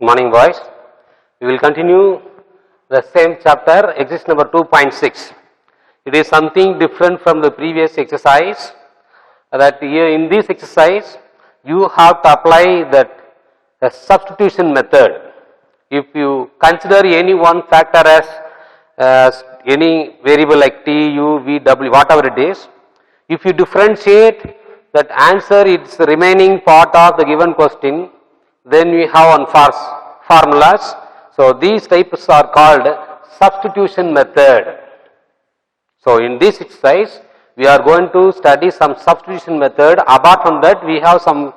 Good morning, boys. We will continue the same chapter, exercise number 2.6. It is something different from the previous exercise. That here in this exercise, you have to apply that the substitution method. If you consider any one factor as any variable like t, u, v, w, whatever it is, if you differentiate that answer, it's the remaining part of the given question, then we have one formulas. So these types are called substitution method. So in this exercise, we are going to study some substitution method. Apart from that, we have some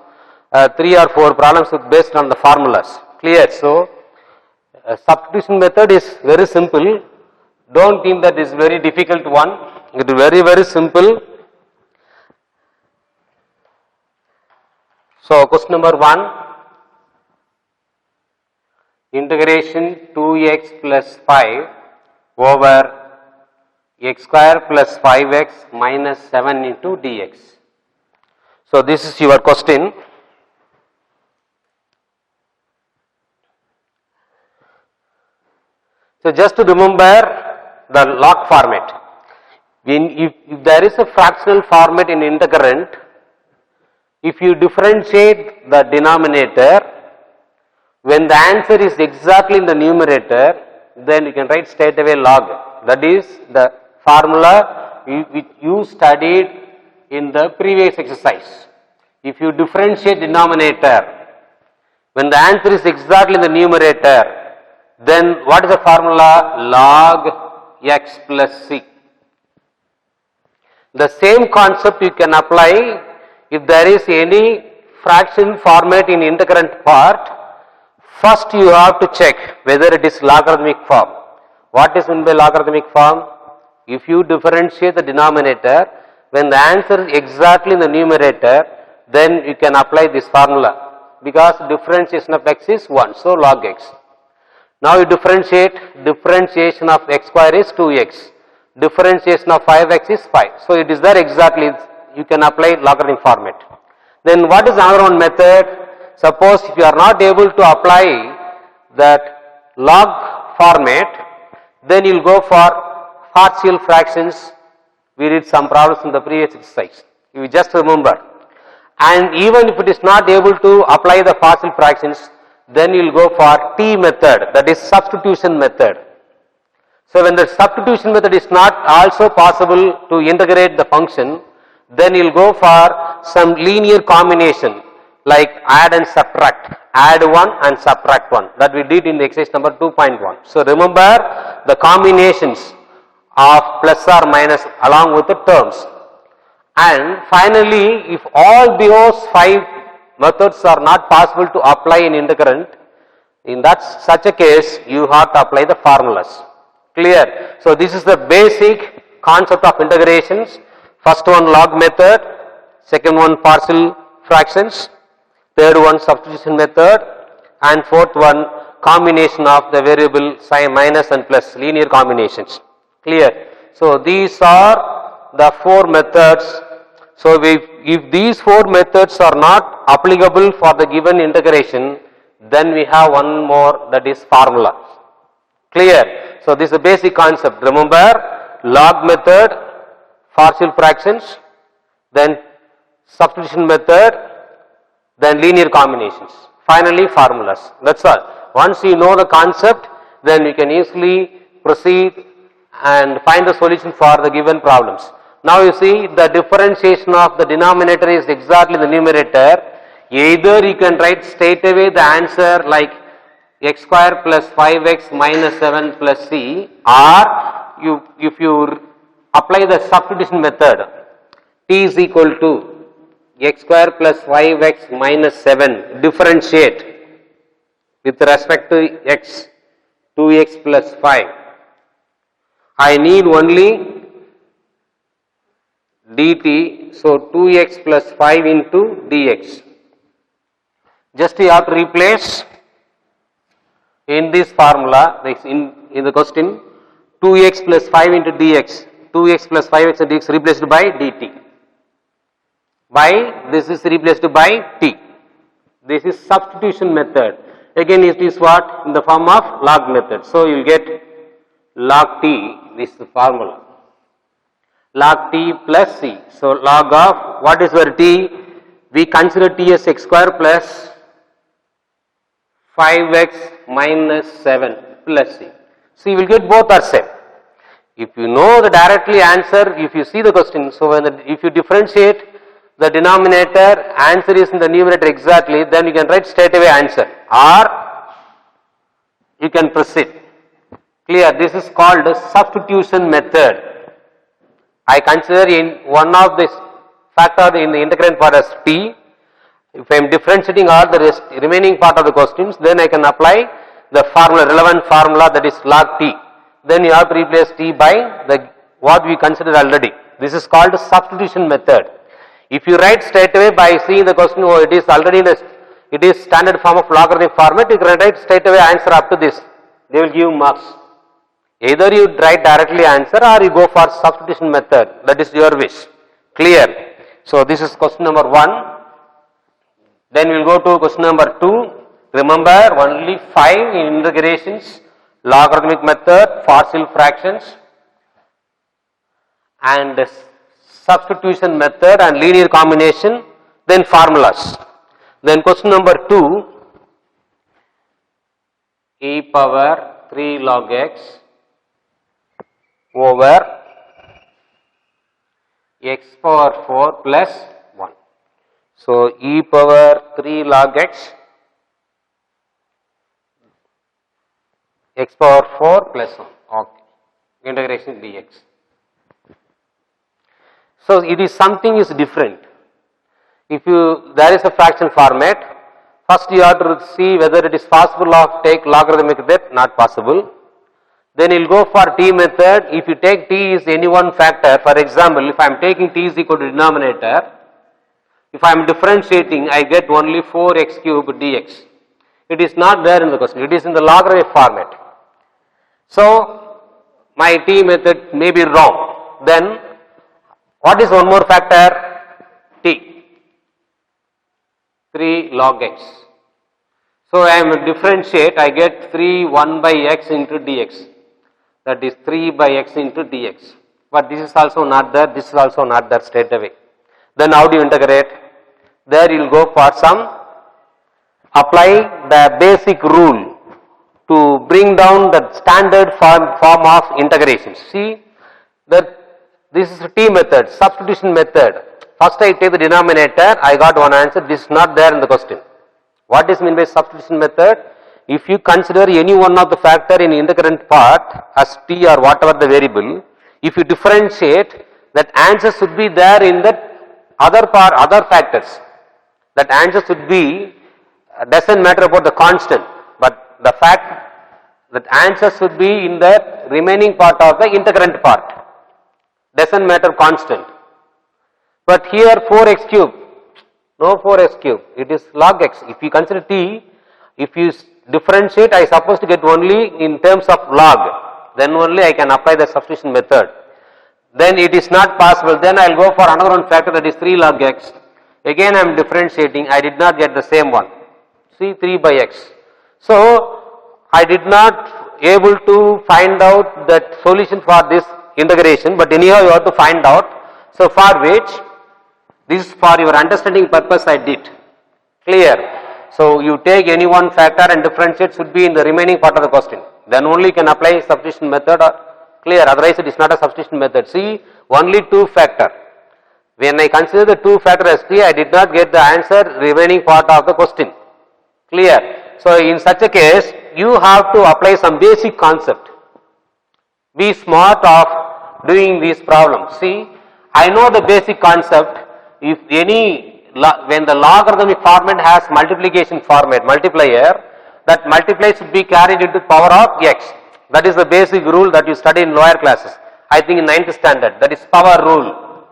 3 or 4 problems based on the formulas. Clear? So substitution method is very simple. Don't think that is very difficult one. It is very simple. So question number 1. Integration 2x plus 5 over x square plus 5x minus 7 into dx. So this is your question. So just to remember the log format. If there is a fractional format in integrand, if you differentiate the denominator, when the answer is exactly in the numerator, then you can write straight away log. That is the formula which you studied in the previous exercise. If you differentiate denominator, when the answer is exactly in the numerator, then what is the formula? Log x plus c. The same concept you can apply if there is any fraction format in integrand part. First you have to check whether it is logarithmic form. What is meant by logarithmic form? If you differentiate the denominator, when the answer is exactly in the numerator, then you can apply this formula, because differentiation of x is 1, so log x. Now you differentiate, differentiation of x square is 2x, differentiation of 5x is 5. So it is there exactly, you can apply logarithmic format. Then what is another one method? Suppose if you are not able to apply that log format, then you will go for partial fractions. We did some problems in the previous exercise. You just remember. And even if it is not able to apply the partial fractions, then you will go for T method, that is substitution method. So when the substitution method is not also possible to integrate the function, then you will go for some linear combination, like add and subtract, add 1 and subtract 1, that we did in the exercise number 2.1. So remember the combinations of plus or minus along with the terms. And finally, if all those 5 methods are not possible to apply in integrand, in that such a case you have to apply the formulas. Clear? So this is the basic concept of integrations. First one log method, second one partial fractions, third one substitution method, and fourth one combination of the variable sign minus and plus, linear combinations. Clear? So these are the 4 methods. So if these 4 methods are not applicable for the given integration, then we have one more, that is formula. Clear? So this is a basic concept. Remember log method, partial fractions, then substitution method, then linear combinations, finally formulas. That's all. Once you know the concept, then you can easily proceed and find the solution for the given problems. Now you see the differentiation of the denominator is exactly the numerator. Either you can write straight away the answer like x square plus 5x minus 7 plus c, or if you apply the substitution method, t is equal to x square plus 5x minus 7, differentiate with respect to x, 2x plus 5. I need only dt, so 2x plus 5 into dx. Just you have to replace in this formula, in the question, 2x plus 5 into dx, 2x plus 5x into dx replaced by dt. By this is replaced by t. This is substitution method. Again it is what? In the form of log method. So you will get log t, this is the formula. Log t plus c. So log of, what is your t? We consider t as x square plus 5x minus 7 plus c. So you will get both are same. If you know the directly answer, if you see the question, so if you differentiate the denominator, answer is in the numerator exactly, then you can write straight away answer, or you can proceed. Clear? This is called the substitution method. I consider in one of this factor in the integrand part as t. If I am differentiating all the remaining part of the questions, then I can apply the formula, relevant formula, that is log t. Then you have to replace t by the what we considered already. This is called substitution method. If you write straight away by seeing the question, oh, it is already in it is standard form of logarithmic format, you can write straight away answer up to this. They will give marks. Either you write directly answer or you go for substitution method. That is your wish. Clear? So this is question number 1. Then we will go to question number 2. Remember, only 5 in integrations, logarithmic method, partial fractions, and substitution method and linear combination, then formulas. Then question number 2, e power 3 log x over x power 4 plus 1. So e power 3 log x power 4 plus 1, okay, integration dx. So it is something is different. If there is a fraction format, first you have to see whether it is possible to take logarithmic method, not possible. Then you will go for t method. If you take t is any one factor, for example, if I am taking t is equal to denominator, if I am differentiating, I get only 4x cube dx. It is not there in the question, it is in the logarithmic format. So my t method may be wrong. Then what is one more factor? T, 3 log x. So I am differentiate, I get 3 1 by x into dx. That is 3 by x into dx. But this is also not there, this is also not there straight away. Then how do you integrate? There you will go for some, apply the basic rule to bring down the standard form of integration. See that this is a t method, substitution method. First I take the denominator, I got one answer, this is not there in the question. What is meant by substitution method? If you consider any one of the factor in integrand part as t or whatever the variable, if you differentiate, that answer should be there in that other part, other factors. That answer should be, doesn't matter about the constant, but the fact that answer should be in the remaining part of the integrand part. Doesn't matter constant. But here 4x cube, no 4x cube, it is log x. If you consider t, if you differentiate, I am supposed to get only in terms of log, then only I can apply the substitution method. Then it is not possible, then I will go for another one factor, that is 3 log x. Again I am differentiating, I did not get the same one. See, 3 by x. So I did not able to find out that solution for this integration, but anyhow you have to find out. So for which, this is for your understanding purpose I did. Clear? So you take any one factor and differentiate should be in the remaining part of the question. Then only you can apply substitution method, or clear, otherwise it is not a substitution method. See, only 2 factor. When I consider the 2 factor as t, I did not get the answer remaining part of the question. Clear? So in such a case, you have to apply some basic concept. Be smart of doing these problems. See, I know the basic concept. If when the logarithmic format has multiplication format, multiplier, that multiply should be carried into power of x. That is the basic rule that you study in lower classes. I think in 9th standard, that is power rule.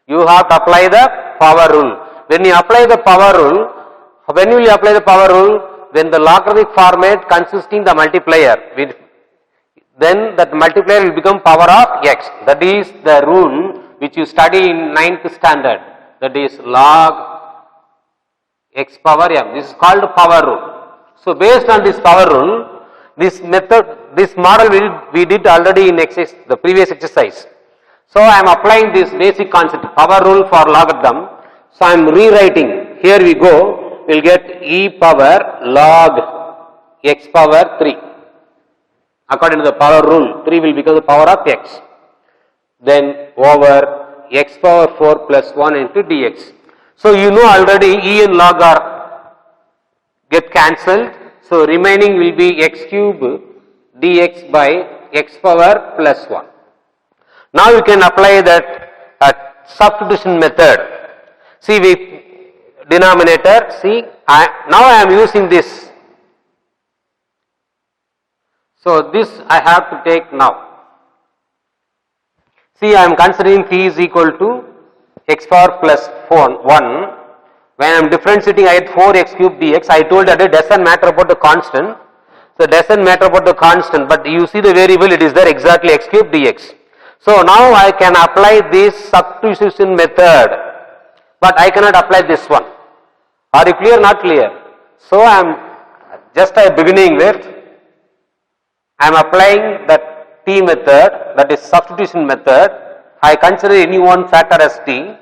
You have to apply the power rule. When you apply the power rule, when will you apply the power rule? When the logarithmic format consisting the multiplier, then that multiplier will become power of x. That is the rule which you study in 9th standard. That is log x power m. This is called power rule. So based on this power rule, this method, this model we did already in the previous exercise. So I am applying this basic concept, power rule for logarithm. So I am rewriting, here we go, we will get e power log x power 3. According to the power rule, 3 will become the power of x. Then over x power 4 plus 1 into dx. So you know already e and log are get cancelled. So remaining will be x cube dx by x power plus 1. Now you can apply that substitution method. See with denominator, see now I am using this. So this I have to take now. See, I am considering phi is equal to x power plus 1. When I am differentiating, I get 4x cube dx. I told that it doesn't matter about the constant. So, it doesn't matter about the constant, but you see the variable, it is there exactly x cube dx. So, now I can apply this substitution method, but I cannot apply this one. Are you clear? Not clear? So, I am just beginning with, I am applying that t method, that is substitution method. I consider any one factor as t.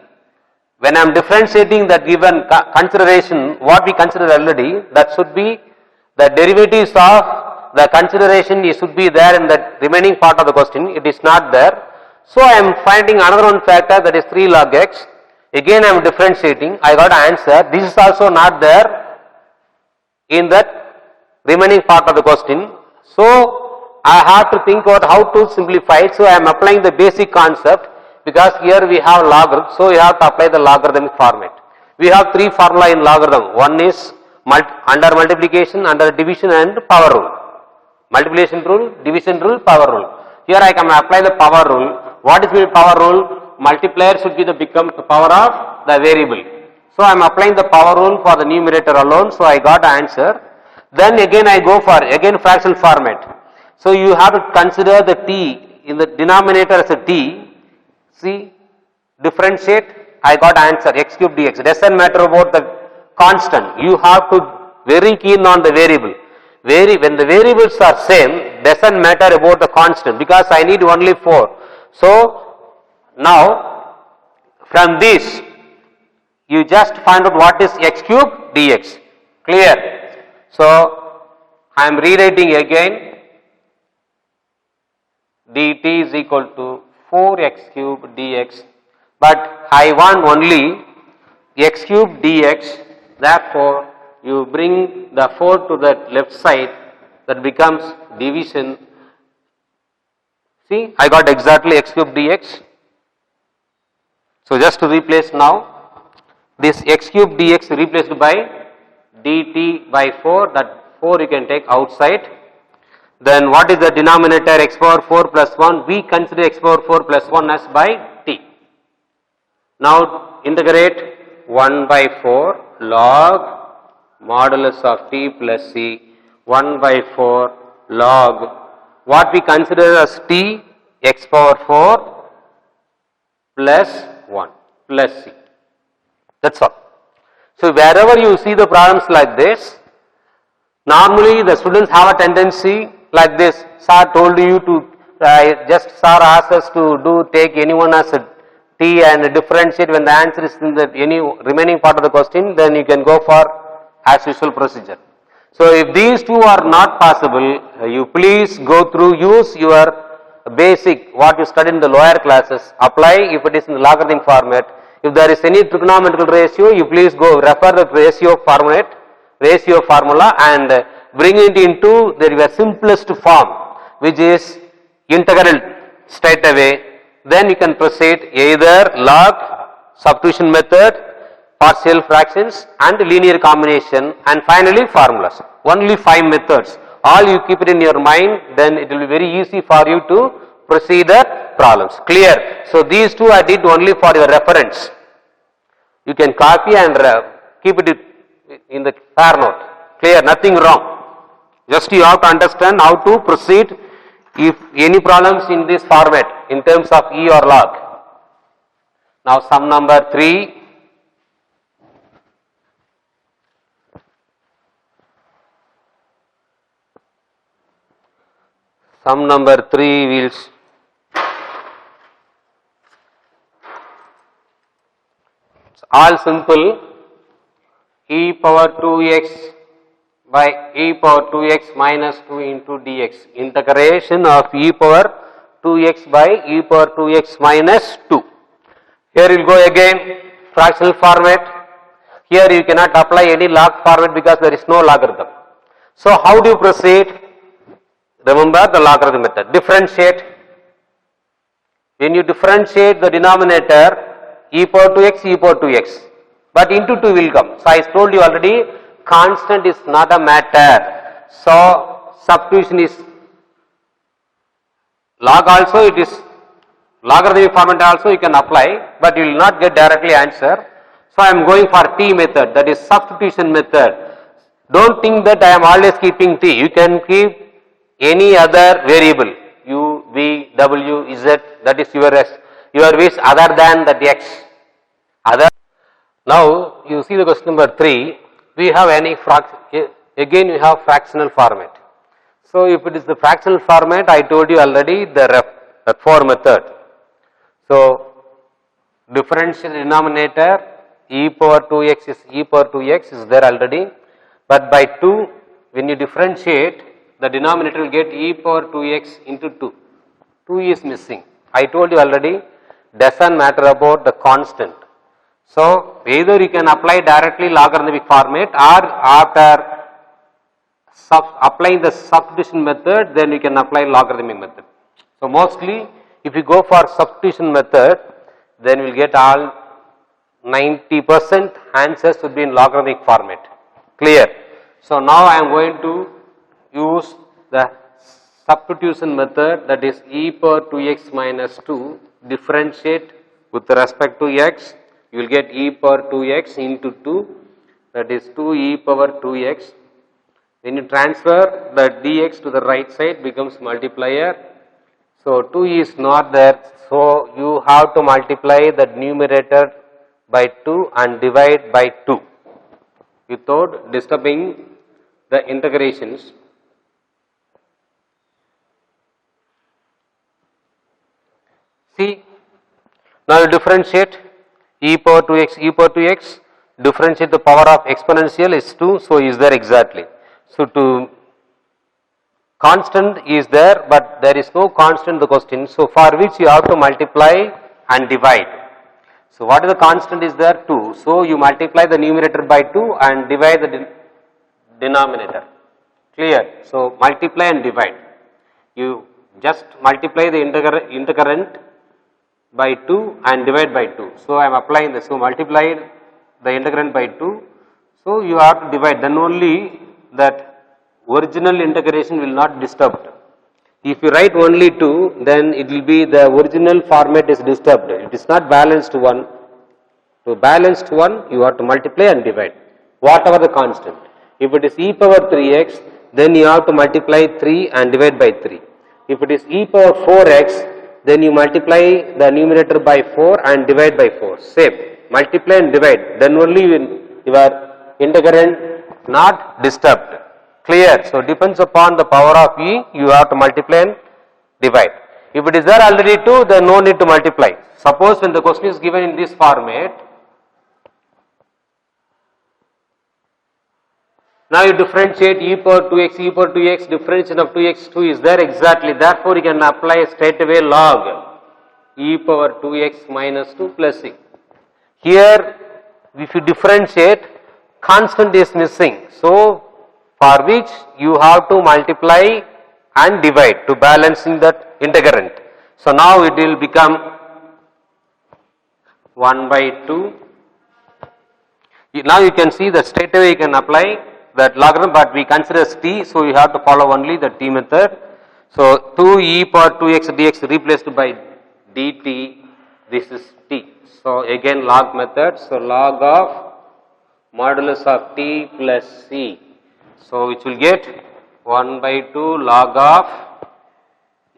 When I am differentiating the given consideration, what we considered already, that should be the derivatives of the consideration should be there in the remaining part of the question. It is not there. So I am finding another one factor, that is 3 log x. Again I am differentiating. I got an answer. This is also not there in that remaining part of the question. So I have to think about how to simplify it. So I am applying the basic concept, because here we have logarithm, so we have to apply the logarithmic format. We have 3 formula in logarithm. One is under multiplication, under division and power rule. Multiplication rule, division rule, power rule. Here I can apply the power rule. What is the power rule? Multiplier should be the power of the variable. So I am applying the power rule for the numerator alone. So I got an answer. Then again I go for fractional format. So you have to consider the t in the denominator as a t. See, differentiate, I got answer x cube dx. It doesn't matter about the constant. You have to very keen on the variable. When the variables are same, doesn't matter about the constant, because I need only 4. So now from this you just find out what is x cube dx. Clear? So I am rewriting again. dt is equal to 4x cube dx, but I want only x cube dx. Therefore, you bring the 4 to the left side, that becomes division. See, I got exactly x cube dx. So just to replace now, this x cube dx replaced by dt by 4, that 4 you can take outside. Then what is the denominator? X power 4 plus 1. We consider x power 4 plus 1 as by t. Now integrate 1 by 4 log modulus of t plus c, 1 by 4 log what we consider as t, x power 4 plus 1 plus c. That's all. So wherever you see the problems like this, normally the students have a tendency like this. Sir told you to sir asked us to take anyone as a t and differentiate. When the answer is in the any remaining part of the question, then you can go for as usual procedure. So if these two are not possible, you please go through, use your basic what you studied in the lower classes, apply if it is in the logarithmic format. If there is any trigonometrical ratio, you please go refer the ratio formula and bring it into the simplest form, which is integral straight away. Then you can proceed either log, substitution method, partial fractions and linear combination, and finally formulas. Only 5 methods. All you keep it in your mind, then it will be very easy for you to proceed the problems. Clear? So these two I did only for your reference. You can copy and keep it in the fair note. Clear? Nothing wrong. Just you have to understand how to proceed if any problems in this format in terms of E or log. Now sum number 3. Sum number 3 will all simple. E power 2x by e power 2x minus 2 into dx. Integration of e power 2x by e power 2x minus 2. Here we will go again fractional format. Here you cannot apply any log format because there is no logarithm. So how do you proceed? Remember the logarithm method. Differentiate. When you differentiate the denominator, e power 2x, e power 2x, but into 2 will come. So I told you already, constant is not a matter. So substitution is log also, it is logarithmic format also you can apply, but you will not get directly answer. So I am going for T method, that is substitution method. Don't think that I am always keeping T. You can keep any other variable, U, V, W, Z, that is your wish other than that X. Now you see the question number 3. We have any fraction, again you have fractional format. So if it is the fractional format, I told you already the F4 method. So differential denominator e power 2x is e power 2x is there already, but by 2 when you differentiate, the denominator will get e power 2x into 2. 2 is missing. I told you already, doesn't matter about the constant. So either you can apply directly logarithmic format, or after applying the substitution method, then you can apply logarithmic method. So mostly if you go for substitution method, then we will get all 90% answers would be in logarithmic format. Clear? So now I am going to use the substitution method, that is e power 2x minus 2, differentiate with respect to x, you will get e power 2x into 2, that is 2 e power 2x. When you transfer the dx to the right side, becomes multiplier. So 2 is not there, so you have to multiply the numerator by 2 and divide by 2 without disturbing the integrations. See, now you differentiate e power 2x, e power 2x, differentiate the power of exponential is 2, so is there exactly. So to constant is there, but there is no constant in the question, so for which you have to multiply and divide. So what is the constant is there? 2. So you multiply the numerator by 2 and divide the denominator. Clear? So multiply and divide. You just multiply the integrand by 2 and divide by 2. So I am applying this. So multiply the integrand by 2. So you have to divide, then only that original integration will not disturbed. If you write only 2, then it will be the original format is disturbed. It is not balanced 1. To balanced 1, you have to multiply and divide, whatever the constant. If it is e power 3x, then you have to multiply 3 and divide by 3. If it is e power 4x, then you multiply the numerator by 4 and divide by 4. Same. Multiply and divide. Then only your integrand not disturbed. Clear? So depends upon the power of e, you have to multiply and divide. If it is there already 2, then no need to multiply. Suppose when the question is given in this format, now you differentiate e power 2x, differentiation of 2x, 2 is there exactly. Therefore, you can apply straight away log e power 2x minus 2 plus c. Here, if you differentiate, constant is missing. So, for which you have to multiply and divide to balancing that integrand. So, now it will become 1 by 2. Now you can see that straight away you can apply that logarithm, but we consider t, so you have to follow only the t method. So 2 e power 2x dx replaced by dt, this is t. So again log method, so log of modulus of t plus c. So which will get 1 by 2 log of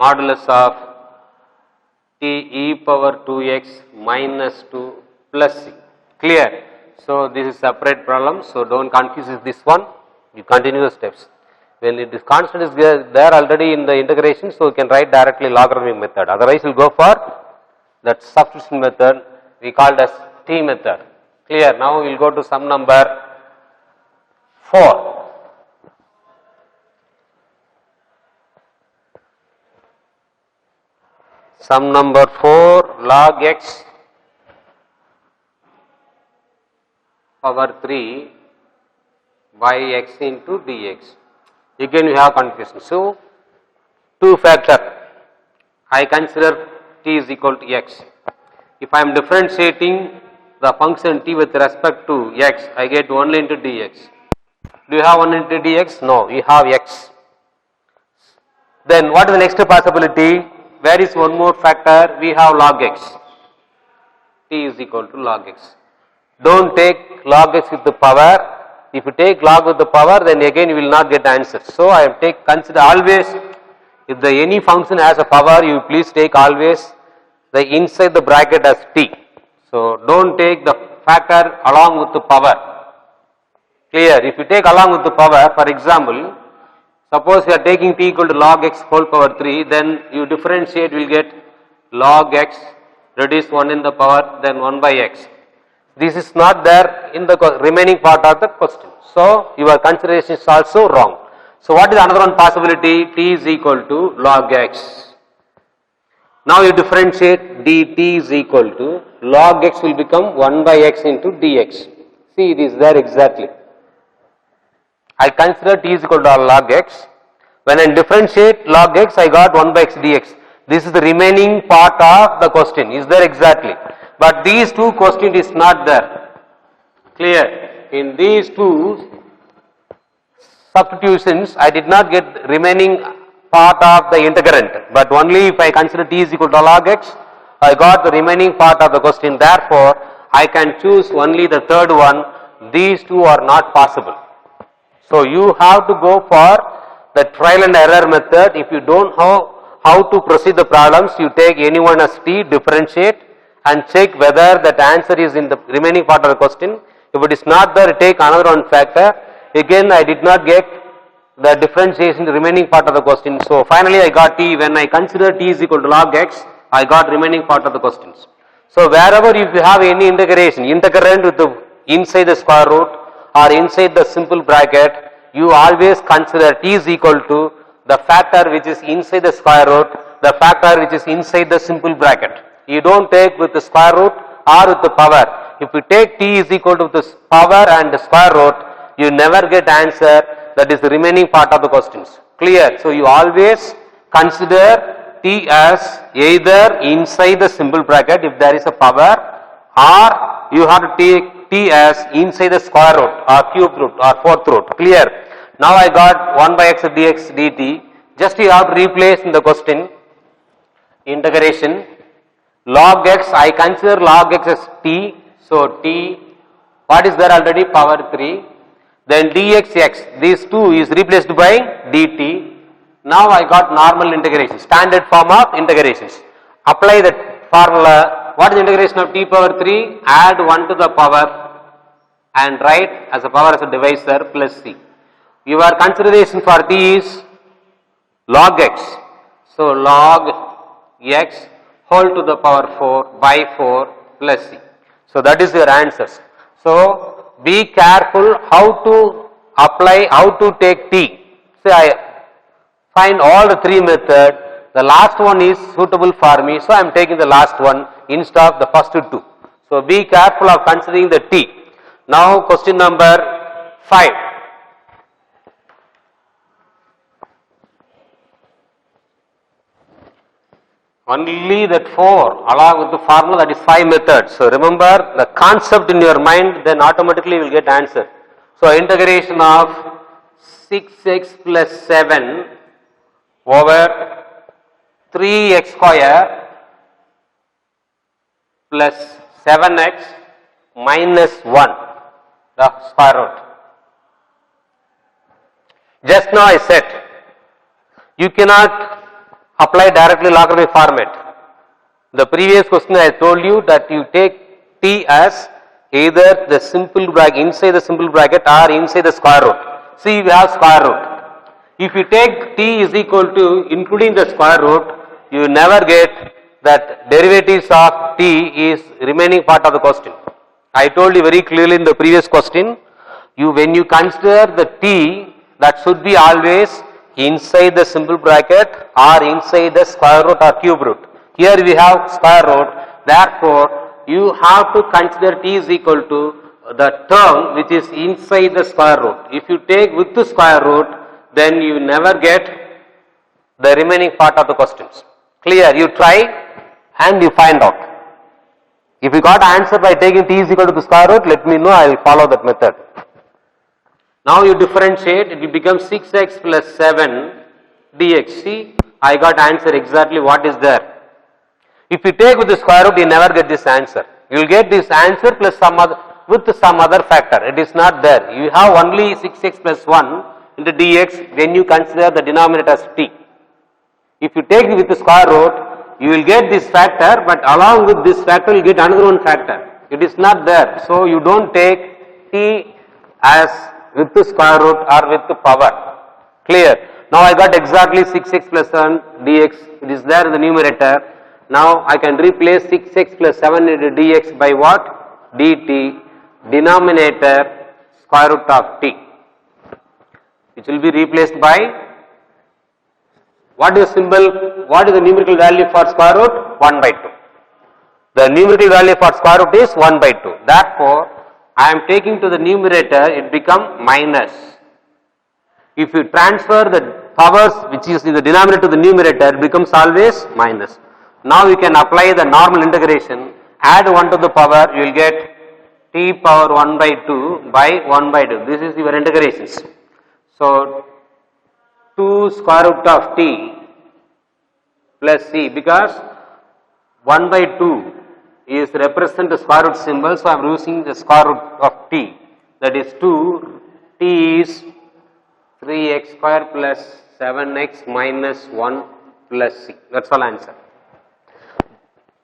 modulus of t e power 2x minus 2 plus c. Clear? So this is separate problem, so don't confuse this one, you continue the steps. When it is constant is there already in the integration, so we can write directly logarithmic method. Otherwise, we'll go for that substitution method we called as T method. Clear? Now we'll go to sum number 4. Sum number 4, log x power 3 by x into dx. Again we have confusion. So, 2 factor, I consider t is equal to x. If I am differentiating the function t with respect to x, I get 1 into dx. Do you have 1 into dx? No, you have x. Then what is the next possibility? Where is one more factor? We have log x. T is equal to log x. Don't take log x with the power. If you take log with the power, then again you will not get answer. So I am consider always, if the any function has a power, you please take always the inside the bracket as t. So don't take the factor along with the power. Clear? If you take along with the power, for example, suppose you are taking t equal to log x whole power 3, then you differentiate, will get log x reduce 1 in the power, then 1 by x. This is not there in the remaining part of the question. So your consideration is also wrong. So what is another one possibility? T is equal to log x. Now you differentiate dt is equal to log x will become 1 by x into dx. See, it is there exactly. I consider t is equal to log x. When I differentiate log x, I got 1 by x dx. This is the remaining part of the question. Is there exactly? But these two question is not there. Clear? In these two substitutions, I did not get remaining part of the integrand, but only if I consider t is equal to log x, I got the remaining part of the question. Therefore, I can choose only the third one. These two are not possible. So you have to go for the trial and error method. If you don't know how to proceed the problems, you take any one as t, differentiate, and check whether that answer is in the remaining part of the question. If it is not there, take another one factor. Again, I did not get the differentiation in the remaining part of the question. So finally, I got t. When I consider t is equal to log x, I got remaining part of the questions. So wherever if you have any integration, integrand with the inside the square root or inside the simple bracket, you always consider t is equal to the factor which is inside the square root, the factor which is inside the simple bracket. You don't take with the square root or with the power. If you take t is equal to the power and the square root, you never get answer. That is the remaining part of the questions. Clear? So you always consider t as either inside the simple bracket if there is a power, or you have to take t as inside the square root or cube root or fourth root. Clear? Now I got 1 by x dx dt. Just you have to replace in the question integration. Log x, I consider log x as t. So t, what is there already? Power 3. Then dx x, these two is replaced by dt. Now I got normal integration, standard form of integrations. Apply that formula. What is the integration of t power 3? Add 1 to the power and write as a power as a divisor plus c. Your consideration for t is log x. So log x whole to the power 4 by 4 plus c. So that is your answers. So be careful how to apply, how to take t. Say I find all the three methods. The last one is suitable for me, so I am taking the last one instead of the first two. So be careful of considering the t. Now question number 5. Only that 4 along with the formula, that is 5 methods. So remember the concept in your mind, then automatically you will get answer. So integration of 6x plus 7 over 3x square plus 7x minus 1, the square root. Just now I said you cannot apply directly logarithmic format. The previous question I told you that you take t as either the simple bracket, inside the simple bracket or inside the square root. See, we have square root. If you take t is equal to including the square root, you never get that derivatives of t is remaining part of the question. I told you very clearly in the previous question, when you consider the t, that should be always inside the simple bracket or inside the square root or cube root. Here we have square root, therefore you have to consider t is equal to the term which is inside the square root. If you take with the square root, then you never get the remaining part of the questions. Clear? You try and you find out. If you got answer by taking t is equal to the square root, let me know, I will follow that method. Now you differentiate, it will become 6x plus 7 dx. See, I got answer exactly what is there. If you take with the square root, you never get this answer. You will get this answer plus some other, with some other factor. It is not there. You have only 6x plus 1 into dx when you consider the denominator as t. If you take it with the square root, you will get this factor, but along with this factor you will get another one factor. It is not there. So you don't take t as with the square root or with the power. Clear? Now I got exactly 6x plus 7 dx. It is there in the numerator. Now I can replace 6x plus 7 into dx by what? dt, denominator square root of t, which will be replaced by, what is the symbol, what is the numerical value for square root? 1 by 2. The numerical value for square root is 1 by 2. Therefore, I am taking to the numerator, it become minus. If you transfer the powers which is in the denominator to the numerator, it becomes always minus. Now you can apply the normal integration, add 1 to the power, you will get t power 1 by 2 by 1 by 2. This is your integrations. So 2 square root of t plus c, because 1 by 2 is represent the square root symbol, so I am using the square root of t, that is 2, t is 3x square plus 7x minus 1 plus c. That is all answer.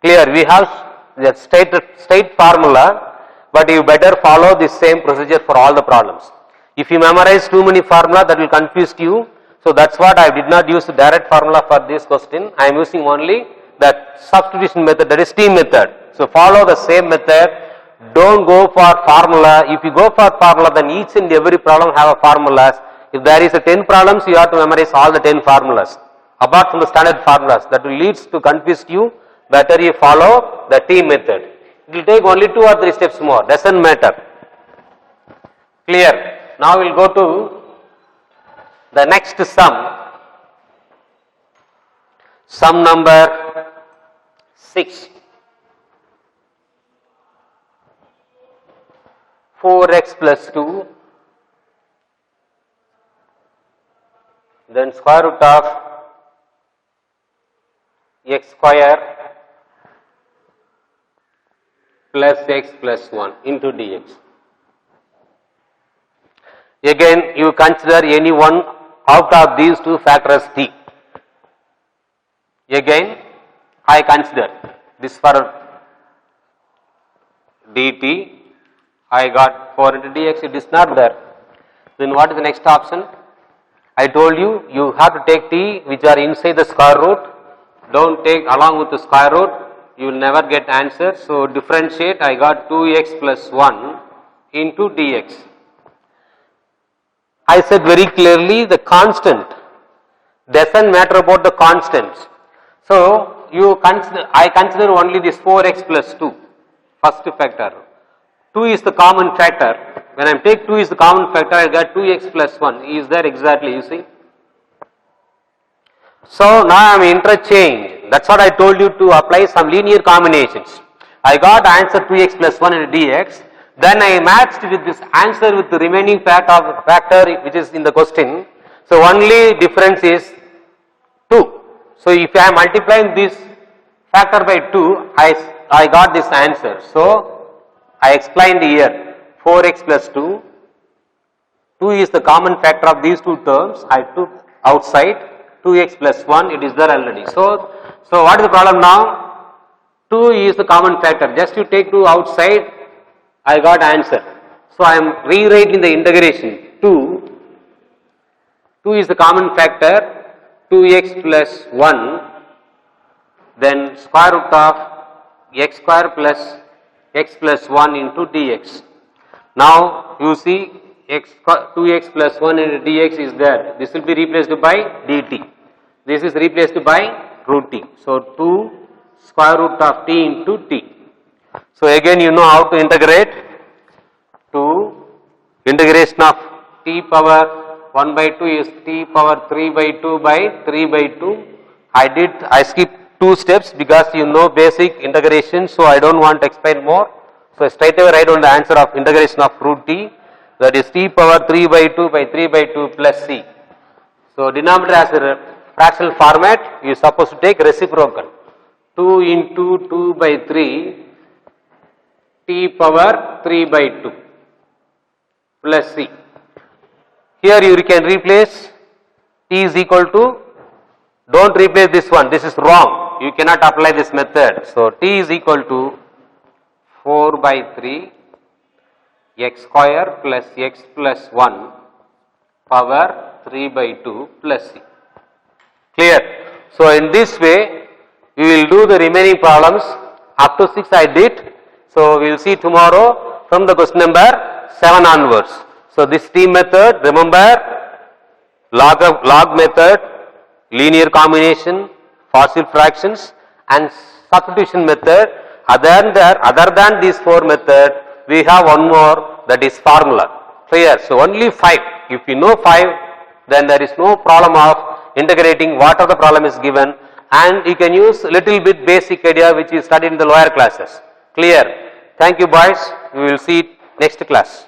Clear? We have the state formula, but you better follow the same procedure for all the problems. If you memorize too many formula, that will confuse you. So that's what I did not use the direct formula for this question. I am using only that substitution method, that is T method. So follow the same method. Don't go for formula. If you go for formula, then each and every problem have a formulas. If there is a 10 problems, you have to memorize all the 10 formulas, apart from the standard formulas. That will leads to confuse you. Better you follow the T method. It will take only 2 or 3 steps more. Doesn't matter. Clear? Now we will go to the next sum. Sum number 6. 4x plus 2, then square root of x square plus x plus 1 into dx. Again, you consider any one out of these two factors t. Again, I consider this for dt. I got 4 into dx, it is not there. Then what is the next option? I told you, you have to take t which are inside the square root. Don't take along with the square root, you will never get answer. So differentiate, I got 2x plus 1 into dx. I said very clearly the constant, doesn't matter about the constants. So I consider only this 4x plus 2, first factor. 2 is the common factor. When I take 2 is the common factor, I got 2x plus 1 is there exactly, you see. So now I am interchange. That's what I told you, to apply some linear combinations. I got answer 2x plus 1 into dx. Then I matched with this answer with the remaining factor which is in the question. So only difference is 2. So if I am multiplying this factor by 2, I got this answer. So I explained here 4x plus 2. 2 is the common factor of these two terms. I took outside 2x plus 1, it is there already. So what is the problem now? 2 is the common factor. Just you take 2 outside, I got answer. So I am rewriting the integration. 2 2 is the common factor, 2x plus 1, then square root of x square plus x plus 1 into dx. Now you see 2x plus 1 into dx is there. This will be replaced by dt. This is replaced by root t. So 2 square root of t into t. So again you know how to integrate. To integration of t power 1 by 2 is t power 3 by 2 by 3 by 2. I skipped 2 steps because you know basic integration, so I don't want to explain more. So straight away write down the answer of integration of root t, that is t power 3 by 2 by 3 by 2 plus c. So denominator as a fractional format, you are supposed to take reciprocal. 2 into 2 by 3 t power 3 by 2 plus c. Here you can replace t is equal to, don't replace this one, this is wrong, you cannot apply this method. So t is equal to 4 by 3 x square plus x plus 1 power 3 by 2 plus c. Clear? So in this way we will do the remaining problems. Up to 6 I did. So we will see tomorrow from the question number 7 onwards. So this T method, remember, log method, linear combination, partial fractions and substitution method. Other than these 4 methods, we have one more, that is formula. Clear? So only 5. If you know 5, then there is no problem of integrating whatever the problem is given, and you can use little bit basic idea which is studied in the lower classes. Clear? Thank you boys. We will see next class.